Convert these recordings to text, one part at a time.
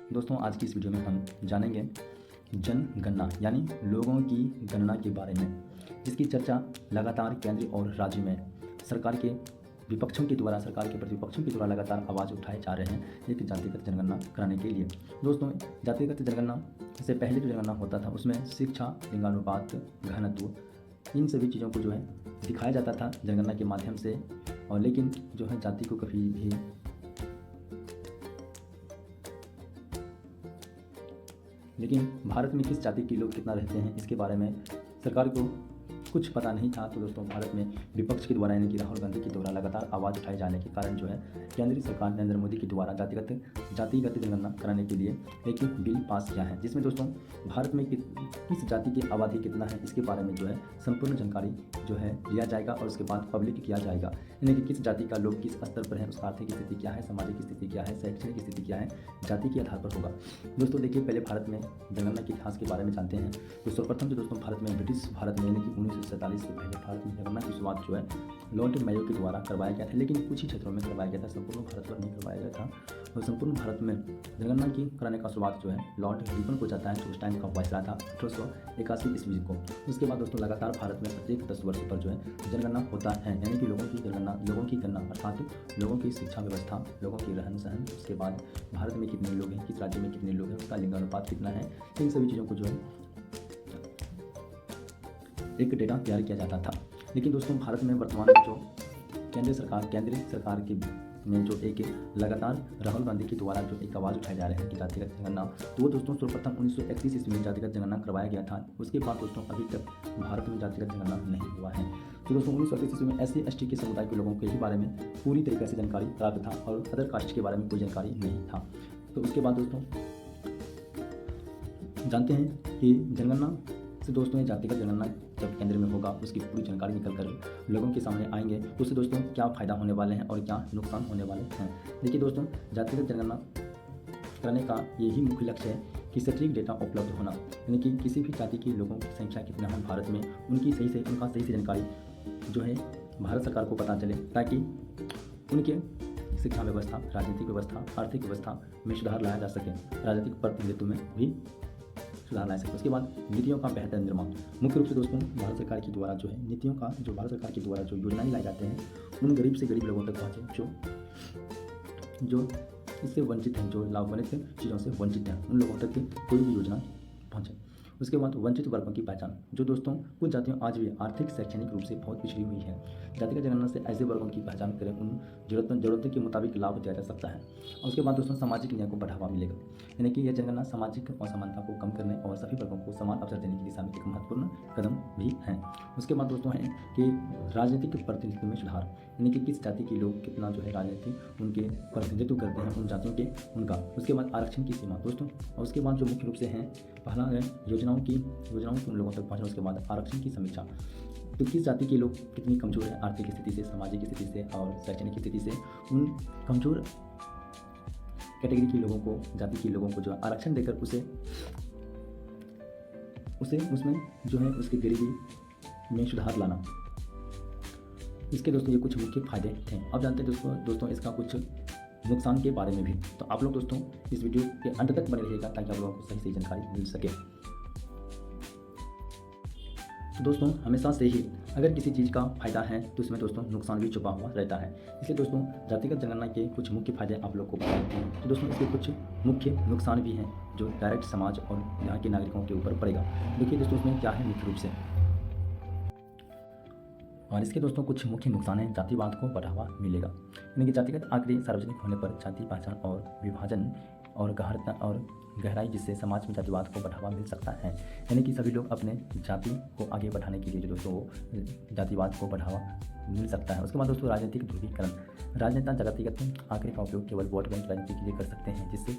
दोस्तों आज की इस वीडियो में हम जानेंगे जनगणना यानी लोगों की गणना के बारे में, जिसकी चर्चा लगातार केंद्र और राज्य में सरकार के विपक्षों के द्वारा सरकार के प्रतिपक्षों के द्वारा लगातार आवाज़ उठाए जा रहे हैं एक जातिगत जनगणना कराने के लिए। दोस्तों जातिगत जनगणना से पहले जो जनगणना होता था उसमें शिक्षा, लिंगानुपात, घनत्व, इन सभी चीज़ों को जो है दिखाया जाता था जनगणना के माध्यम से, और लेकिन जो है जाति को कभी भी लेकिन भारत में किस जाति के लोग कितना रहते हैं इसके बारे में सरकार को कुछ पता नहीं था। तो दोस्तों भारत में विपक्ष के द्वारा यानी कि राहुल गांधी के द्वारा लगातार आवाज़ उठाए जाने के कारण जो है केंद्रीय सरकार नरेंद्र मोदी के द्वारा जातिगत जनगणना कराने के लिए एक बिल पास किया है, जिसमें दोस्तों भारत में किस जाति की आबादी कितना है इसके बारे में जो है संपूर्ण जानकारी जो है लिया जाएगा और उसके बाद पब्लिक किया जाएगा, यानी कि किस जाति का लोग किस स्तर पर है, उसका आर्थिक स्थिति क्या है, सामाजिक स्थिति क्या है, शैक्षणिक स्थिति क्या है, जाति के आधार पर होगा। दोस्तों देखिए पहले भारत में जनगणना के इतिहास के बारे में जानते हैं। तो सर्वप्रथम जो दोस्तों भारत में ब्रिटिश भारत में यानी कि 1947 से पहले भारत में जनगणना की शुरुआत जो है लॉर्ड मेयो के द्वारा करवाया गया था, लेकिन कुछ ही क्षेत्रों में करवाया गया था, संपूर्ण भारत पर नहीं करवाया गया था। और संपूर्ण भारत में जनगणना की कराने का शुरुआत जो है लॉर्ड रिपन को जाता है, जो उस टाइम का वायसराय था 1881 ईस्वी को। उसके बाद दोस्तों लगातार भारत में प्रत्येक 10 वर्ष पर जो है जनगणना होता है, यानी कि लोगों की गणना अर्थात लोगों की शिक्षा व्यवस्था, लोगों की रहन सहन, उसके बाद भारत में कितने लोग हैं, किस राज्य में कितने लोग हैं, उसका लिंगानुपात कितना है, इन सभी चीज़ों को जो है एक डेटा तैयार किया जाता था। लेकिन दोस्तों भारत में वर्तमान में जो केंद्र सरकार के में जो एक लगातार राहुल गांधी के द्वारा जो एक आवाज़ उठाए जा रहे हैं कि जातिगत जनगणना, तो वो दोस्तों सर्वप्रथम 1931 ईस्वी में जातिगत जनगणना करवाया गया था। उसके बाद दोस्तों अभी तक भारत में जातिगत जनगणना नहीं हुआ है। तो दोस्तों 1931 ईस्वी में SC/ST के समुदाय के लोगों के ही बारे में पूरी तरीके से जानकारी प्राप्त था और अदर कास्ट के बारे में कोई जानकारी नहीं था। तो उसके बाद दोस्तों जानते हैं कि जनगणना से दोस्तों ये जातिगत जनगणना जब केंद्र में होगा उसकी पूरी जानकारी निकल कर लोगों के सामने आएंगे तो उससे दोस्तों क्या फ़ायदा होने वाले हैं और क्या नुकसान होने वाले हैं। देखिए दोस्तों जातिगत जनगणना करने का यही मुख्य लक्ष्य है कि सटीक डेटा उपलब्ध होना, यानी कि किसी भी जाति के लोगों की संख्या कितना है भारत में, उनका सही से जानकारी जो है भारत सरकार को पता चले, ताकि उनके शिक्षा व्यवस्था, राजनीतिक व्यवस्था, आर्थिक व्यवस्था में सुधार लाया जा सके, राजनीतिक प्रतिनिधित्व में भी सुधार ला सके। उसके बाद नीतियों का बेहतर निर्माण, मुख्य रूप से दोस्तों भारत सरकार के द्वारा जो है नीतियों का जो भारत सरकार के द्वारा जो योजनाएं लाई जाते हैं उन गरीब से गरीब लोगों तक पहुँचे, जो इससे वंचित हैं, जो लाभान्वित चीज़ों से वंचित हैं, उन लोगों तक कोई भी योजना पहुँचे। उसके बाद वंचित वर्गों की पहचान, जो दोस्तों कुछ जातियाँ आज भी आर्थिक शैक्षणिक रूप से बहुत पिछड़ी हुई है। जातिगत जनगणना से ऐसे वर्गों की पहचान करें, उन जरूरतों के मुताबिक लाभ दिया जा सकता है। और उसके बाद दोस्तों सामाजिक न्याय को बढ़ावा मिलेगा, यानी कि यह जनगणना सामाजिक असमानता को कम करने और सभी वर्गों को समान अवसर देने की दिशा में एक महत्वपूर्ण कदम भी है। उसके बाद दोस्तों है कि राजनीतिक प्रतिनिधित्व में सुधार, यानी कि किस जाति के लोग कितना जो है राजनीति उनके प्रतिनिधित्व करते हैं उन जातियों के उनका। उसके बाद आरक्षण की सीमा दोस्तों, और उसके बाद जो मुख्य रूप से हैं पहला है योजनाओं की उन लोगों तक पहुँचना। उसके बाद आरक्षण की समीक्षा, तो किस जाति के लोग कितनी कमज़ोर है आर्थिक स्थिति से, सामाजिक स्थिति से और शैक्षणिक स्थिति से, उन कमज़ोर कैटेगरी के लोगों को, जाति के लोगों को जो आरक्षण देकर उसे उसमें जो है उसकी गरीबी में सुधार लाना। इसके दोस्तों ये कुछ मुख्य फायदे थे। अब जानते हैं दोस्तों इसका कुछ नुकसान के बारे में भी। तो आप लोग दोस्तों इस वीडियो के अंत तक बने रहिएगा ताकि आप लोगों को सही जानकारी मिल सके। तो दोस्तों हमेशा से ही अगर किसी चीज़ का फायदा है तो उसमें दोस्तों नुकसान भी छुपा हुआ रहता है। इसलिए दोस्तों जातिगत जनगणना के कुछ मुख्य फायदे आप लोग को बता देते हैं। तो दोस्तों इसके कुछ मुख्य नुकसान भी हैं जो डायरेक्ट समाज और यहाँ के नागरिकों के ऊपर पड़ेगा। देखिए दोस्तों इसमें क्या है मुख्य रूप से, और इसके दोस्तों कुछ मुख्य नुकसान हैं। जातिवाद को बढ़ावा मिलेगा, यानी कि जातिगत आंकड़े सार्वजनिक होने पर जाति पहचान और विभाजन और गहराई जिससे समाज में जातिवाद को बढ़ावा मिल सकता है, यानी कि सभी लोग अपने जाति को आगे बढ़ाने के लिए जो दोस्तों जातिवाद को बढ़ावा मिल सकता है। उसके बाद दोस्तों राजनीतिक ध्रुवीकरण, राजनेता जातिगत आंकड़े का उपयोग केवल वोट बैंक राजनीति के लिए कर सकते हैं, जिससे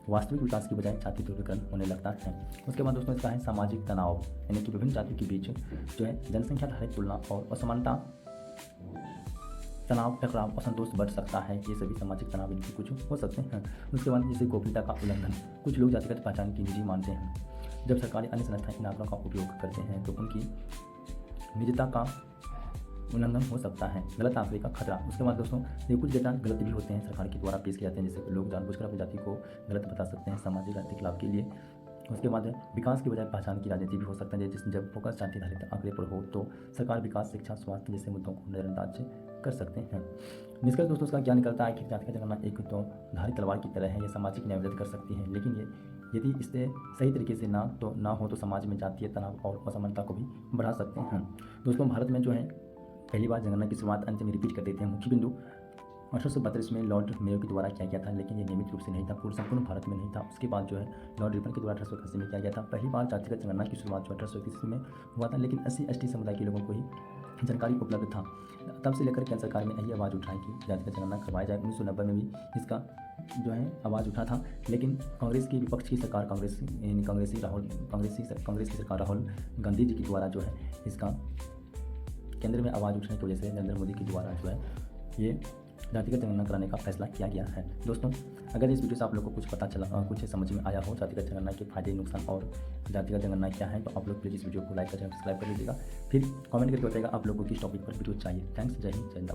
वास्तविक विकास की बजाय जाति ध्रुवीकरण होने लगता है। उसके बाद दोस्तों इसका है सामाजिक तनाव, यानी कि विभिन्न जातियों के बीच जो है जनसंख्या आधारित तुलना और असमानता, तनाव, टकराव, असंतोष बढ़ सकता है। ये सभी सामाजिक तनाव इनके कुछ हो सकते हैं। उसके बाद जैसे गोपनीयता का उल्लंघन, कुछ लोग जातिगत पहचान की निजी मानते हैं। जब सरकारी अन्य संस्थाएं इन आंकड़ों का उपयोग करते हैं तो उनकी निजता का उल्लंघन हो सकता है, गलत आंकड़े का खतरा। उसके बाद दोस्तों ये कुछ डेटा गलत भी होते हैं, सरकार के द्वारा पेश किए जाते हैं, जिससे लोग जानबूझकर अपनी जाति को गलत बता सकते हैं सामाजिक आर्थिक लाभ के लिए। उसके बाद विकास की बजाय पहचान की राजनीति भी हो सकता है, जिसमें जब फोकस जाति आधारित आंकड़े पर हो तो सरकार विकास, शिक्षा, स्वास्थ्य जैसे मुद्दों को नजरअंदाज कर सकते हैं। निष्कर्ष दोस्तों उसका क्या निकलता है कि जाति का जनगणना एक तो धारी तलवार की तरह है, ये सामाजिक न्याय कर सकती है, लेकिन ये यदि इससे सही तरीके से ना हो तो समाज में जातीय तनाव और असमानता को भी बढ़ा सकते हैं। दोस्तों भारत में जो है पहली बार जनगणना की शुरुआत अंत में रिपीट कर देते हैं। मुख्य बिंदु 1832 में लॉर्ड मेयो के द्वारा किया गया था, लेकिन ये नियमित रूप से नहीं था, पूर्ण संपूर्ण भारत में नहीं था। उसके बाद जो है लॉर्ड रिपन के द्वारा 1881 में किया गया था। पहली बार जातिगत जनगणना की शुरुआत जो 1831 में हुआ था, लेकिन SC/ST समुदाय के लोगों को ही जानकारी उपलब्ध था। तब से लेकर केंद्र सरकार ने यही आवाज़ उठाई कि जातिगत जनगणना करवाई जाए। 1990 में भी इसका जो है आवाज़ उठा था, लेकिन कांग्रेस की विपक्ष की सरकार कांग्रेस की सरकार राहुल गांधी जी के द्वारा जो है इसका केंद्र में आवाज़ उठाने की वजह से नरेंद्र मोदी के द्वारा जो है ये जातिगत जनगणना कराने का फैसला किया गया है। दोस्तों अगर इस वीडियो से आप लोग को कुछ पता चला, कुछ समझ में आया हो जातिगत जनगणना के फायदे नुकसान और जातिगत जनगणना क्या है, तो आप लोग प्लीज़ इस वीडियो को लाइक करें, सब्सक्राइब कर लीजिएगा। फिर कमेंट करके बताइएगा आप लोगों को किस टॉपिक पर वीडियो चाहिए। थैंक्स, जय हिंद, जय हिंद।